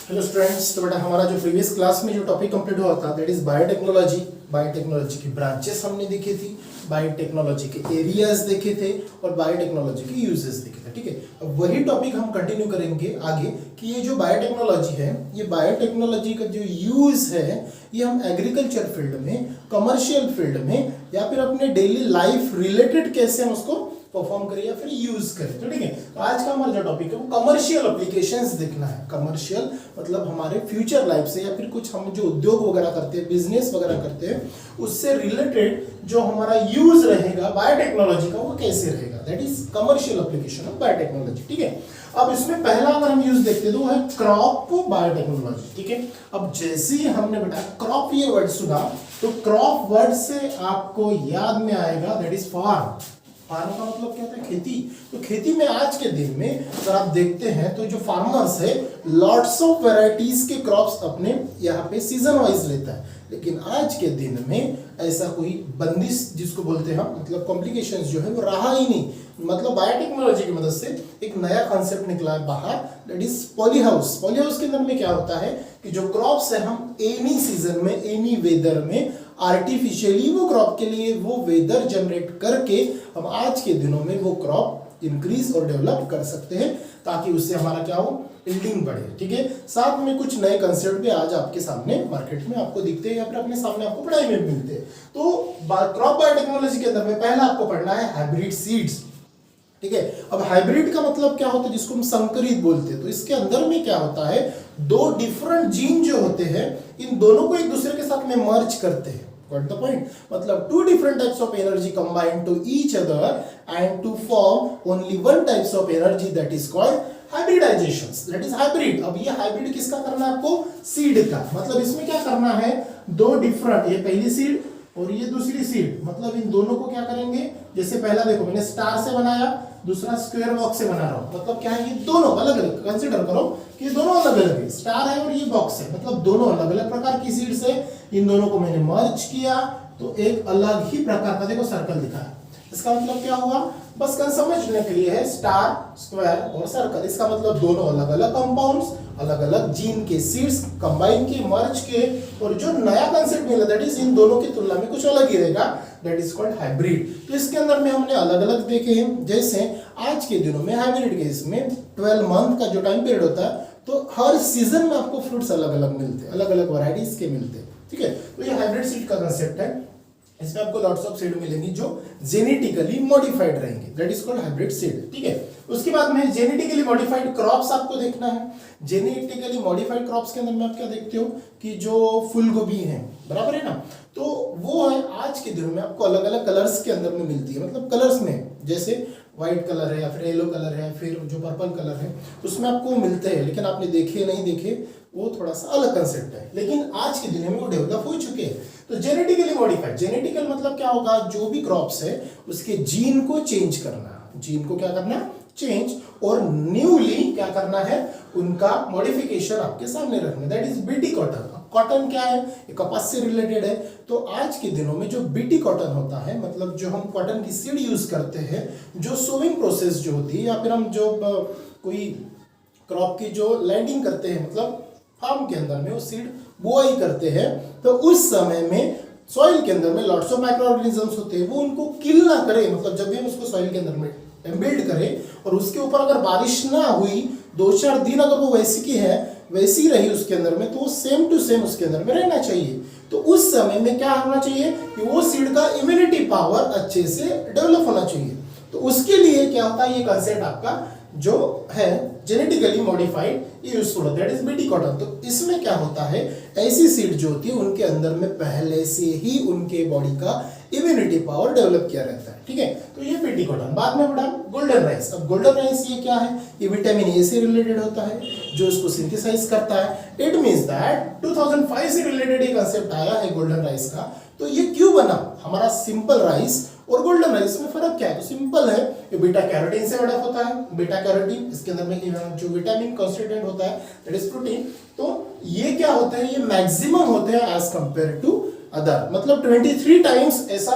Hello students, तो बेटा हमारा जो प्रीवियस क्लास में जो टॉपिक कंप्लीट हुआ था दैट इज बायोटेक्नोलॉजी। बायोटेक्नोलॉजी की ब्रांचेस हमने देखी थी, बायोटेक्नोलॉजी के एरियाज देखे थे और बायोटेक्नोलॉजी के यूजेस देखे थे। ठीक है, अब वही टॉपिक हम कंटिन्यू करेंगे आगे कि ये जो बायोटेक्नोलॉजी है, ये बायोटेक्नोलॉजी का जो यूज है ये हम एग्रीकल्चर फील्ड में, कमर्शियल फील्ड में या फिर अपने डेली लाइफ रिलेटेड कैसे हम उसको परफॉर्म करें या फिर यूज करें। तो ठीक है, तो आज का हमारा जो टॉपिक है वो कमर्शियल एप्लीकेशंस देखना है। कमर्शियल मतलब हमारे फ्यूचर लाइफ से या फिर कुछ हम जो उद्योग वगैरह करते हैं, बिजनेस वगैरह करते हैं, उससे रिलेटेड जो हमारा यूज रहेगा बायोटेक्नोलॉजी का वो कैसे रहेगा, that is commercial application of biotechnology. ठीक है, अब इसमें पहला अगर हम यूज देखते हैं तो है क्रॉप बायोटेक्नोलॉजी। ठीक है, अब जैसे ही हमने बेटा क्रॉप ये वर्ड सुना तो क्रॉप वर्ड से आपको याद में आएगा दैट इज फार्म। फार्म का मतलब क्या होता है? खेती। तो खेती में आज के दिन में अगर आप देखते हैं तो जो फार्मर्स है लॉट्स ऑफ वैरायटीज के क्रॉप्स अपने यहाँ पे सीजन वाइज लेता है, लेकिन आज के दिन में ऐसा कोई बंदिश जिसको बोलते हैं हम, मतलब कॉम्प्लिकेशंस जो है वो रहा ही नहीं। मतलब बायोटेक्नोलॉजी की मदद से एक नया कॉन्सेप्ट निकला है बाहर, that is poly house. Poly house के अंदर में क्या होता है कि जो क्रॉप्स है हम एनी सीजन में, एनी वेदर में आर्टिफिशियली वो क्रॉप के लिए वो वेदर जनरेट करके हम आज के दिनों में वो क्रॉप इंक्रीज और डेवलप कर सकते हैं ताकि उससे हमारा क्या हो, यील्डिंग बढ़े। ठीक है, साथ में कुछ नए कंसेप्ट भी आज आपके सामने मार्केट में आपको दिखते हैं या फिर अपने सामने आपको पढ़ाई में मिलते हैं। तो क्रॉप बायोटेक्नोलॉजी के अंदर में पहला आपको पढ़ना है हाइब्रिड सीड्स। ठीक है, अब हाइब्रिड का मतलब क्या होता है, जिसको हम संकरित बोलते हैं। तो इसके अंदर में क्या होता है, दो डिफरेंट जीन जो होते हैं इन दोनों को एक दूसरे के साथ में मर्ज करते हैं। Got the point? मतलब two different types of energy combined to each other and to form only one types of energy that is called hybridizations. That is hybrid. अब ये hybrid किसका करना है आपको? सीड का। मतलब इसमें क्या करना है, दो डिफरेंट, ये पहली सीड और ये दूसरी सीड, मतलब इन दोनों को क्या करेंगे, जैसे पहला देखो मैंने स्टार से बनाया, दूसरा स्क्वायर बॉक्स से बना रहा हूं। मतलब क्या है, ये दोनों अलग अलग, कंसीडर करो कि ये दोनों अलग अलग है, स्टार है और ये बॉक्स है, मतलब दोनों अलग अलग प्रकार की सीड्स है। इन दोनों को मैंने मर्ज किया तो एक अलग ही प्रकार का देखो सर्कल दिखा है। इसका मतलब क्या हुआ, बस कल समझने के लिए है, स्टार, स्क्वायर और सर्कल। इसका मतलब दोनों अलग अलग कंपाउंड्स, अलग अलग जीन के सीड्स कंबाइन के, मर्ज के, और जो नया कंसेप्ट मिला दैट इज इन दोनों की तुलना में कुछ अलग ही रहेगा, दैट इज कॉल्ड हाइब्रिड। तो इसके अंदर में हमने अलग अलग देखे हैं, जैसे आज के दिनों में हाइब्रिड के इसमें 12 मंथ का जो टाइम पीरियड होता है, तो हर सीजन में आपको फ्रूट्स अलग अलग मिलते हैं, अलग अलग वैरायटीज के मिलते हैं। ठीक है, तो ये हाइब्रिड सीड का कंसेप्ट है। इसमें आपको लॉट्स ऑफ सीड मिलेंगी जो जेनेटिकली मॉडिफाइड रहेंगे, that is called hybrid seed. ठीक है, उसके बाद में जेनेटिकली मॉडिफाइड क्रॉप्स आपको देखना है। जेनेटिकली मॉडिफाइड क्रॉप्स के अंदर में आप क्या देखते हो कि जो फूल गोभी है, बराबर है ना, तो वो है आज के दिनों में आपको अलग अलग कलर्स के अंदर में मिलती है। मतलब कलर्स में जैसे व्हाइट कलर है या फिर येलो कलर है, फिर जो पर्पल कलर है, उसमें आपको मिलते हैं, लेकिन आपने देखे नहीं देखे वो थोड़ा सा अलग कंसेप्ट है, लेकिन आज के दिन में वो डेवलप हो चुके हैं। तो जेनेटिकली मॉडिफाइड, जेनेटिकल मतलब क्या होगा, जो भी क्रॉप्स है उसके जीन को चेंज करना, जीन को क्या करना, चेंज, और न्यूली क्या करना है, उनका मॉडिफिकेशन आपके सामने रखना, that is BT cotton. Cotton क्या है, ये कपास से रिलेटेड है। तो आज के दिनों में जो बीटी कॉटन होता है, मतलब जो हम कॉटन की सीड यूज करते हैं, जो सोविंग प्रोसेस जो होती है, या फिर हम जो कोई क्रॉप की जो लैंडिंग करते हैं, मतलब फार्म के अंदर में वो सीड बुआई करते हैं, तो उस समय में सॉइल के अंदर में लॉट्स ऑफ माइक्रो ऑर्गेनिजम्स होते हैं, वो उनको किल ना करे। मतलब जब भी हम उसको सॉइल के अंदर में एम्बिल्ड करें और उसके ऊपर अगर बारिश ना हुई, 2-4 दिन अगर वो वैसी की है वैसी रही उसके अंदर में, तो वो सेम टू सेम उसके अंदर में रहना चाहिए। तो उस समय में क्या होना चाहिए कि वो सीड का इम्यूनिटी पावर अच्छे से डेवलप होना चाहिए। तो उसके लिए क्या होता है, ये कंसेप्ट आपका जो है जेनेटिकली मॉडिफाइड यूजफुल होता है, दैट इज बीटी कॉटन। तो इसमें क्या होता है, ऐसी सीड जो होती है उनके अंदर में पहले से ही उनके बॉडी का इम्यूनिटी पावर डेवलप किया रहता है। ठीक है, तो ये बीटी कॉटन। बाद में बढ़ा गोल्डन राइस। अब गोल्डन राइस ये क्या है, ये विटामिन ए से रिलेटेड होता है जो इसको सिंथेसाइज करता है। इट मींस दैट 2005 से रिलेटेड ये कंसेप्ट आया है गोल्डन राइस का। तो ये क्यों बना, हमारा सिंपल राइस और गोल्डन राइस में फर्क क्या है, तो सिंपल है, ये बीटा कैरोटीन से डेवलप होता है। बीटा कैरोटीन, इसके अंदर में जो विटामिन कॉन्स्टिट्यूएंट होता है दैट इज प्रोटीन। तो ये क्या होता है, ये मैक्सिमम होते हैं एज कंपेयर टू अदर, मतलब 23 टाइम्स ऐसा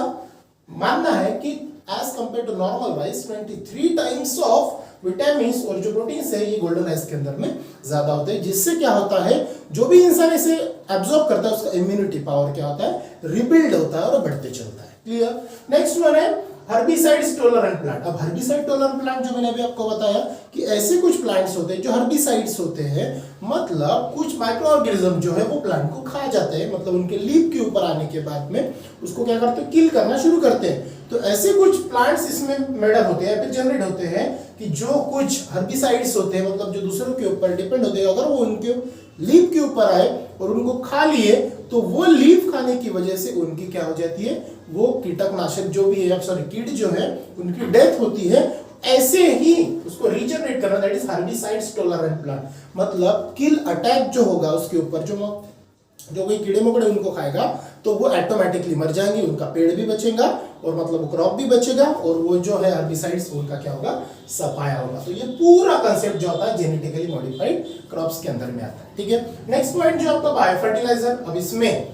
मानना है कि as compare to normal rice 23 times of vitamin और जो प्रोटीन्स है ये गोल्डन राइस के अंदर में ज्यादा होते हैं, जिससे क्या होता है जो भी इंसान इसे एब्जॉर्ब करता है उसका इम्यूनिटी पावर क्या होता है, रिबिल्ड होता है और बढ़ते चलता है। क्लियर। नेक्स्ट वन है हर्बिसाइड्स टॉलरेंट प्लांट। अब हर्बिसाइड टॉलरेंट प्लांट जो मैंने अभी आपको बताया कि ऐसे कुछ प्लांट्स होते हैं जो हर्बिसाइड्स होते हैं, मतलब कुछ माइक्रो ऑर्गेनिज्म जो है वो प्लांट को खा जाते हैं, मतलब उनके लीफ के ऊपर आने के बाद में उसको क्या करते हैं, किल करना शुरू करते हैं। तो ऐसे कुछ प्लांट्स इसमें मेडअप होते हैं, फिर जनरेट होते हैं कि जो कुछ हर्बिसाइड्स होते हैं, मतलब जो दूसरों के ऊपर डिपेंड होते हैं, अगर वो उनके लीफ के ऊपर आए और उनको खा लिए तो वो लीफ खाने की वजह से उनकी क्या हो जाती है, वो कीटकनाशक जो भी है, सॉरी कीट जो है उनकी डेथ होती है। ऐसे ही उसको रीजनरेट करना, that is herbicides tolerant plant, मतलब किल अटैक जो होगा उसके ऊपर, जो कोई कीड़े मकोड़े उनको खाएगा तो वो ऑटोमेटिकली मर जाएंगे, उनका पेड़ भी बचेगा और मतलब वो क्रॉप भी बचेगा और वो जो है हर्बिसाइड्स उनका क्या होगा, सफाया होगा। तो ये पूरा कंसेप्ट जो होता है जेनेटिकली मॉडिफाइड क्रॉप्स के अंदर में आता है। ठीक है। नेक्स्ट पॉइंट जो आपका बायो फर्टिलाइजर। अब इसमें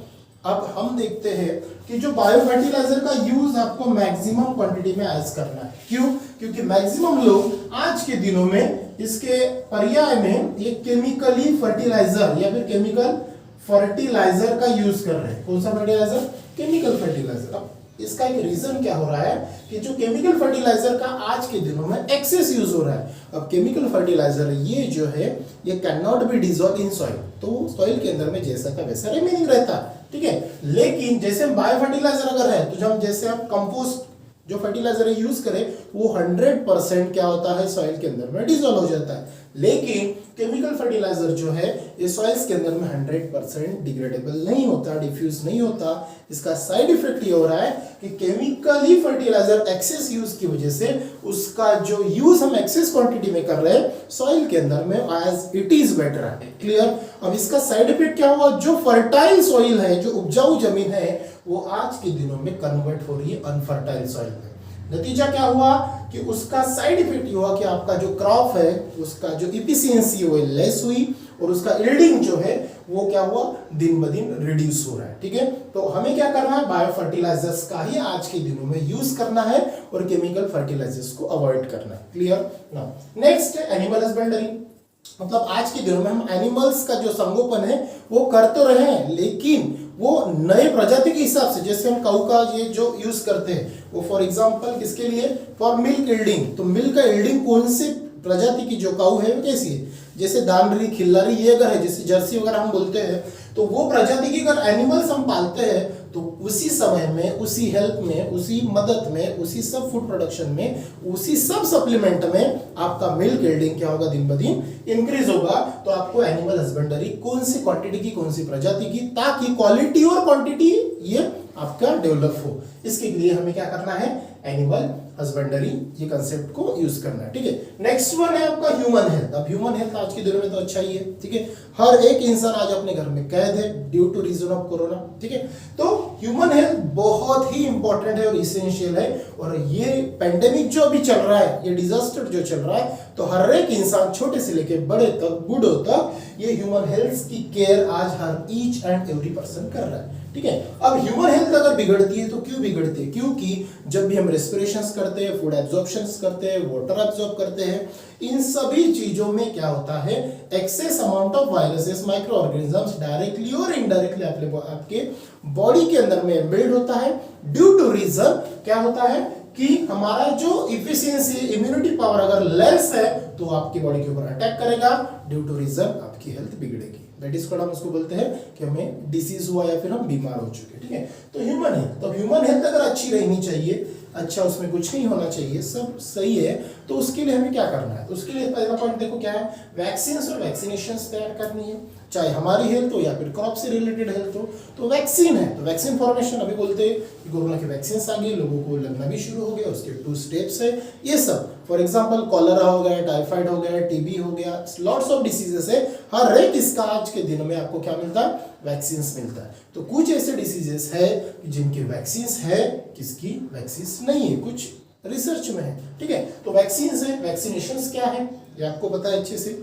अब हम देखते हैं कि जो बायो फर्टिलाइजर का यूज आपको मैक्सिमम क्वांटिटी में आज करना है। क्यों? क्योंकि मैक्सिमम लोग आज के दिनों में इसके पर्याय में ये केमिकली फर्टिलाइजर या फिर केमिकल फर्टिलाइजर का यूज कर रहे हैं। कौन सा फर्टिलाइजर? Chemical fertiliser. अब इसका एक रीजन क्या हो रहा है कि जो केमिकल फर्टिलाइजर का आज के दिनों में एक्सेस यूज हो रहा है। अब केमिकल फर्टिलाइजर ये जो है ये can not be dissolve in soil, तो सॉइल के अंदर में जैसा का वैसा रिमेनिंग रहता है। ठीक है। लेकिन जैसे हम बायो फर्टिलाइजर अगर है तो जब जैसे हम कंपोस्ट जो फर्टिलाइजर यूज करें वो 100% क्या होता है, सॉइल के अंदर में डिसॉल्व हो जाता है। लेकिन केमिकल फर्टिलाइजर जो है ये सॉइल्स के अंदर में 100% डिग्रेडेबल नहीं होता, डिफ्यूज नहीं होता। इसका साइड इफेक्ट ये हो रहा है कि केमिकली फर्टिलाइजर एक्सेस यूज की वजह से उसका जो यूज हम एक्सेस क्वांटिटी में कर रहे हैं सॉइल के अंदर में एज इट इज बेटर है। क्लियर। अब इसका साइड इफेक्ट क्या हुआ, जो फर्टाइल सॉइल है, जो उपजाऊ जमीन है, वो आज के दिनों में कन्वर्ट हो रही है अनफर्टाइल सॉइल में। नतीजा क्या हुआ कि उसका साइड इफेक्ट हुआ कि आपका जो क्रॉप है उसका जो इफिशियंसी वो लेस हुई और उसका यील्डिंग जो है वो क्या हुआ, दिन ब दिन रिड्यूस हो रहा है। ठीक है। तो हमें क्या करना है, बायो फर्टिलाइजर्स का ही आज के दिनों में यूज करना है और केमिकल फर्टिलाइजर्स को अवॉइड करना है। Clear. Now next animal husbandry. मतलब आज के दिनों में हम एनिमल्स का जो संगोपन है वो कर तो रहे हैं, लेकिन वो नए प्रजाति के हिसाब से, जैसे हम काऊ का ये जो यूज करते हैं वो फॉर एग्जांपल किसके लिए, फॉर मिल्क यील्डिंग। तो मिल्क का यील्डिंग कौन सी प्रजाति की जो काऊ है वो कैसी है, जैसे दानरी, खिल्लारी, ये अगर है, जैसे जर्सी वगैरह हम बोलते हैं, तो वो प्रजाति की अगर एनिमल्स हम पालते हैं तो उसी समय में, उसी हेल्प में, उसी मदद में, उसी सब फूड प्रोडक्शन में, उसी सब सप्लीमेंट में आपका मिल्क यील्डिंग क्या होगा, दिन ब दिन इंक्रीज होगा। तो आपको एनिमल हस्बेंडरी कौन सी क्वांटिटी की, कौन सी प्रजाति की, ताकि क्वालिटी और क्वांटिटी ये आपका डेवलप हो, इसके लिए हमें क्या करना है, एनिमल हस्बेंडरी ये कंसेप्ट को यूज करना है। ठीक है। नेक्स्ट वन है आपका ह्यूमन हेल्थ। अब ह्यूमन हेल्थ आज के दिनों में तो अच्छा ही है। ठीक है। हर एक इंसान आज अपने घर में कैद है due to reason of corona. ठीक है। तो ह्यूमन हेल्थ बहुत ही इंपॉर्टेंट है और इसेंशियल है। और ये पेंडेमिक जो अभी चल रहा है, ये डिजास्टर जो चल रहा है, तो हर एक इंसान छोटे से लेके बड़े तक, बूढ़ों तक, ये ह्यूमन हेल्थ की केयर आज हर ईच एंड एवरी पर्सन कर रहा है। ठीक है। अब ह्यूमन हेल्थ अगर बिगड़ती है तो क्यों बिगड़ती है, क्योंकि जब भी हम रेस्पिरेशंस करते हैं, फूड एब्जॉर्प्शंस करते हैं, वाटर एब्जॉर्ब करते हैं, इन सभी चीजों में क्या होता है, excess amount of viruses, micro organisms directly और इनडायरेक्टली आपके बॉडी के अंदर में बिल्ड होता है। ड्यू टू रीजन क्या होता है कि हमारा जो इफिशियंसी, इम्यूनिटी पावर अगर लेस है तो आपकी बॉडी के ऊपर अटैक करेगा, ड्यू टू रीजन आपकी हेल्थ बिगड़ेगी। दैट इज हम उसको बोलते हैं कि हमें डिसीज हुआ या फिर हम बीमार हो चुके। ठीक है। तो ह्यूमन हेल्थ, तो ह्यूमन हेल्थ अगर अच्छी रहनी चाहिए, अच्छा उसमें कुछ नहीं होना चाहिए, सब सही है, तो उसके लिए हमें क्या करना है, तो उसके लिए पहला पॉइंट देखो क्या है, वैक्सीन और वैक्सीनेशंस तैयार करनी है, चाहे हमारी हेल्थ हो या फिर क्रॉप से रिलेटेड हेल्थ हो। तो वैक्सीन है, तो वैक्सीन फॉर्मेशन अभी बोलते हैं कि कोरोना के वैक्सीन आ गए, लोगों को लगना भी शुरू हो गया, उसके 2 स्टेप्स है। ये सब फॉर एग्जांपल कॉलरा हो गया, टाइफाइड हो गया, टीबी हो गया, लॉट्स ऑफ डिसीजेस है, हर एक इसका आज के दिनों में आपको क्या मिलता है, वैक्सीन मिलता है। तो कुछ ऐसे डिसीजेस है जिनकी वैक्सीन है, किसकी वैक्सीन नहीं है, कुछ रिसर्च में है। ठीक है। तो वैक्सीन है, वैक्सीनेशंस क्या है ये आपको पता है अच्छे से।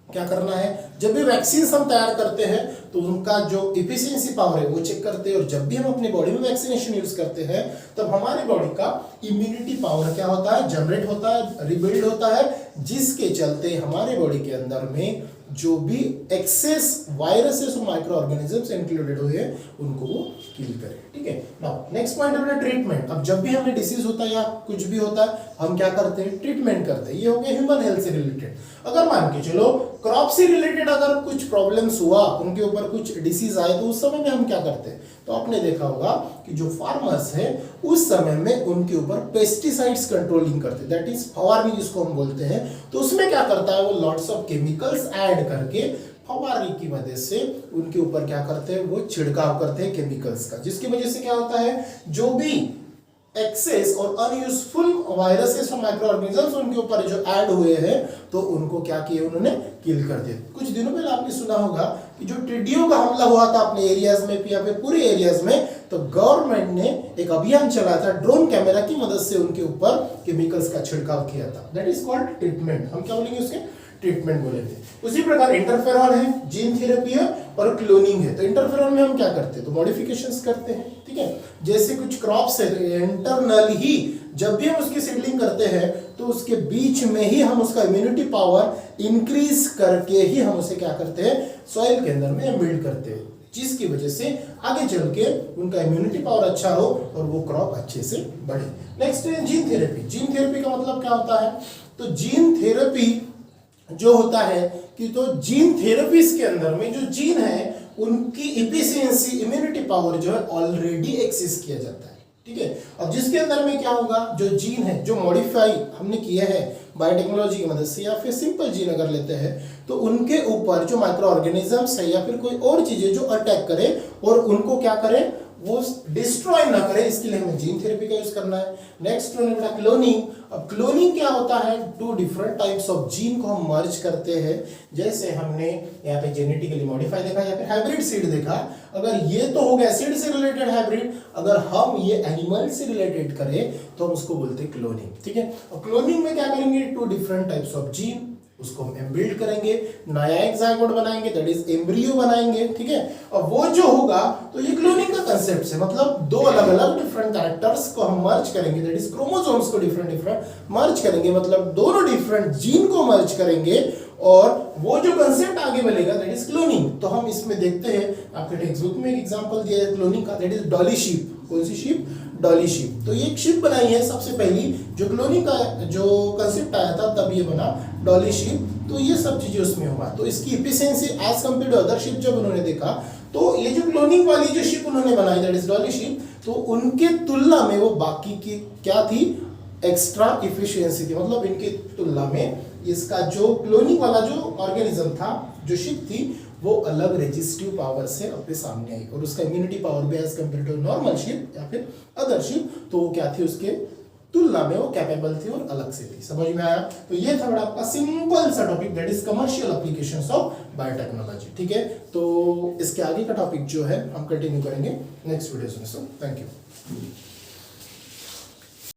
क्या करना है, जब भी वैक्सीन हम तैयार करते हैं तो उनका जो इफिशियंसी पावर है वो चेक करते हैं, और जब भी हम अपनी बॉडी में वैक्सीनेशन यूज करते हैं तब हमारी बॉडी का इम्यूनिटी पावर क्या होता है, जनरेट होता है, रिबिल्ड होता है, जिसके चलते हमारे बॉडी के अंदर में जो भी एक्सेस वायरसेस और माइक्रो ऑर्गेनिजम्स इंक्लूडेड हुए उनको वो किल करें। ठीक है, नाउ नेक्स्ट पॉइंट है ट्रीटमेंट। अब जब भी हमें डिसीज होता है या कुछ भी होता है हम क्या करते हैं, ट्रीटमेंट करते हैं। ये हो गया ह्यूमन हेल्थ से रिलेटेड। अगर मान के चलो क्रॉप से रिलेटेड अगर कुछ प्रॉब्लम्स हुआ, उनके ऊपर कुछ डिसीज आए, तो उस समय में हम क्या करते हैं, तो आपने देखा होगा कि जो फार्मर्स है उस समय में उनके ऊपर पेस्टिसाइड्स कंट्रोलिंग करते हैं, दैट इज फवारनी जिसको हम बोलते हैं। तो उसमें क्या करता है, वो लॉट्स ऑफ केमिकल्स ऐड करके फवारनी की मदद से उनके ऊपर क्या करते हैं, वो छिड़काव करते हैं केमिकल्स का, जिसकी वजह से क्या होता है, जो भी एक्सेस और अनयूजफुल वायरसेस और माइक्रो ऑर्गेनिजम्स उनके ऊपर जो ऐड हुए हैं तो उनको क्या किए, उन्होंने किल कर दिया। कुछ दिनों पहले आपने सुना होगा कि जो टिड्डियों का हमला हुआ था अपने एरियाज में या फिर पूरे एरियाज में, तो गवर्नमेंट ने एक अभियान चलाया था, ड्रोन कैमरा की मदद से उनके ऊपर केमिकल्स का छिड़काव किया था। That is called treatment. हम क्या बोलेंगे उसके, ट्रीटमेंट बोलेंगे। उसी प्रकार इंटरफेरॉन है, जीन थेरेपी है और क्लोनिंग है। तो इंटरफेरॉन में हम क्या करते हैं, तो मॉडिफिकेशंस करते हैं। ठीक है, जैसे कुछ क्रॉप्स है तो इंटरनल ही जब भी हम उसकी सीडलिंग करते हैं तो उसके बीच में ही हम उसका इम्यूनिटी पावर इंक्रीज करके ही हम उसे क्या करते हैं, सॉइल के अंदर में बिल्ड करते हैं, जिसकी वजह से आगे चल के उनका इम्यूनिटी पावर अच्छा हो और वो क्रॉप अच्छे से बढ़े। नेक्स्ट है जीन थेरेपी। जीन थेरेपी का मतलब क्या होता है, तो जीन थेरेपी जो होता है कि तो जीन थेरेपीज के अंदर में जो जीन है उनकी इफिशियंसी, इम्यूनिटी पावर जो है ऑलरेडी एक्सिस्ट किया जाता है। ठीक है, अब जिसके अंदर में क्या होगा, जो जीन है जो मॉडिफाई हमने किया है बायोटेक्नोलॉजी की मदद से, या फिर सिंपल जीन अगर लेते हैं तो उनके ऊपर जो माइक्रो ऑर्गेनिजम्स है या फिर कोई और चीजें जो अटैक करे और उनको क्या करे, वो डिस्ट्रॉय ना करे, इसके लिए हमें जीन थेरेपी का यूज करना है। नेक्स्ट वन है क्लोनिंग। अब क्लोनिंग क्या होता है, two different types of gene को हम मर्ज करते हैं। जैसे हमने यहाँ पे जेनेटिकली मॉडिफाई देखा या फिर हाइब्रिड सीड देखा। अगर ये तो हो गया सीड से रिलेटेड हाइब्रिड, अगर हम ये एनिमल से रिलेटेड करें तो हम उसको बोलते हैं क्लोनिंग। ठीक है, और क्लोनिंग में क्या करेंगे, two different types of gene उसको हम एम्बिल्ड करेंगे, नया एक जाइगोट बनाएंगे, दैट इज एम्ब्रियो बनाएंगे। ठीक है, और वो जो होगा तो ये क्लोनिंग का कंसेप्ट है, मतलब दो अलग अलग डिफरेंट कैरेक्टर्स को हम मर्ज करेंगे, दैट इज क्रोमोसोम्स को डिफरेंट मर्ज करेंगे, मतलब दोनों डिफरेंट जीन को मर्ज करेंगे और वो जो कंसेप्ट आगे मिलेगा दैट इज क्लोनिंग। तो हम इसमें देखते हैं, आपके टेक्स्ट बुक में एक एग्जांपल दिया है क्लोनिंग का, दैट इज डॉली शीप। कौन सी शीप, डॉली शीप। तो ये एक शिप बनाई है सबसे पहली, जो क्लोनिंग का जो कंसेप्ट आया था तब ये बना डॉली शिप। तो ये सब चीजें उसमें हुआ, तो इसकी efficiency as compare to other sheep जब उन्होंने देखा तो ये जो क्लोनिंग वाली जो शिप उन्होंने बनाई दैट इज डॉली शिप, तो उनके तुलना में वो बाकी की क्या थी, एक्स्ट्रा इफिशियंसी थी, मतलब इनकी तुलना में इसका जो क्लोनिंग वाला जो ऑर्गेनिज्म था, जो शिप थी, वो अलग रेजिस्टिव पावर से अपने सामने आई और उसका इम्यूनिटी पावर भी as compare to normal sheep या फिर अदर शिप, तो वो क्या थी, उसके तुलना में वो कैपेबल थी और अलग से थी। समझ में आया? तो ये था बड़ा आपका सिंपल सा topic, that is commercial applications of biotechnology. ठीक है, तो इसके आगे का टॉपिक जो है हम कंटिन्यू करेंगे नेक्स्ट वीडियोस में। So thank you.